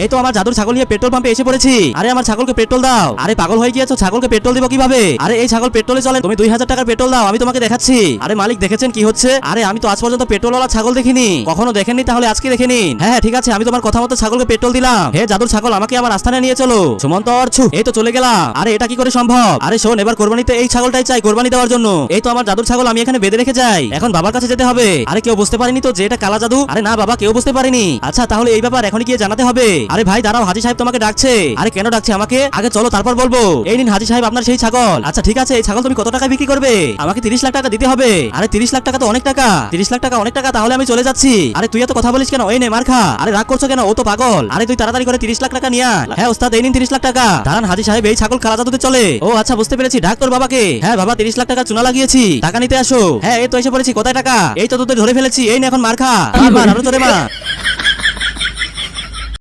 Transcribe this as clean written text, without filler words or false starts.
এই তো আমার জাদুর ছাগল নিয়ে পেট্রোল পাম্পে এসে পড়েছি। আরে আমার ছাগলকে পেট্রোল দাও। আরে পাগল হয়ে গিয়েছো, ছাগলকে পেট্রোল দিব কিভাবে? আরে এই ছাগল পেট্রোলে চলে, তুমি 2000 টাকার পেট্রোল দাও, আমি তোমাকে দেখাচ্ছি। আরে মালিক দেখেছেন কি হচ্ছে? আরে আমি তো আজ পর্যন্ত পেট্রোলওয়ালা ছাগল দেখিনি, কখনো দেখেননি, তাহলে আজকে দেখে নিন। হ্যাঁ ঠিক আছে, আমি তোমার কথা মতো ছাগলকে পেট্রোল দিলাম। হে জাদুর ছাগল, আমাকে আমার আস্থানে নিয়ে চলো। সুমন্ত অর্ছু, এই তো চলে গেলাম। আরে এটা কি করে সম্ভব? আরে শোন, এবার কোরবানিতে এই ছাগলটাই চাই কোরবানি দেওয়ার জন্য। এই তো আমার জাদুর ছাগল, আমি এখানে বেঁধে রেখে যাই, এখন বাবার কাছে যেতে হবে। আরে কেউ বুঝতে পারেনি তো যে এটা কালা জাদু? আরে না বাবা, কেউ বুঝতে পারেনি। আচ্ছা তাহলে এই ব্যাপার এখনই গিয়ে জানাতে হবে। আরে ভাই দাঁড়াও, হাজী সাহেব তোমাকে ডাকছে। আরে কেন ডাকছে আমাকে? আগে চলো তারপর বলবো। এই নিন হাজী সাহেব আপনার সেই ছাগল। আচ্ছা ঠিক আছে, এই ছাগল তুমি কত টাকা বিক্রি করবে? আমাকে 30 লাখ টাকা দিতে হবে। আরে 30 লাখ টাকা তো অনেক টাকা। 30 লাখ টাকা অনেক টাকা, তাহলে আমি চলে যাচ্ছি। আরে তুই এত কথা বলিস কেন? এই নে মার খা। আরে রাগ করছো কেন? ও তো পাগল। আরে তুই তাড়াতাড়ি করে 30 লাখ টাকা নিয়ে আয়। হ্যাঁ ওস্তাদ, এই নিন 30 লাখ টাকা। দাঁড়ান হাজী সাহেব, এই ছাগল কালা জাদুতে চলে? ও আচ্ছা বুঝতে পেরেছি, ডাক তোর বাবাকে। হ্যাঁ বাবা, 30 লাখ টাকা চুনা লাগিয়েছি, টাকা নিতে আসো। হ্যাঁ এই তো এসে পড়েছি, কোথায় টাকা? এই তো তোদের ধরে ফেলেছি, এই নে এখন মার খা। মার আরো তোরে মার।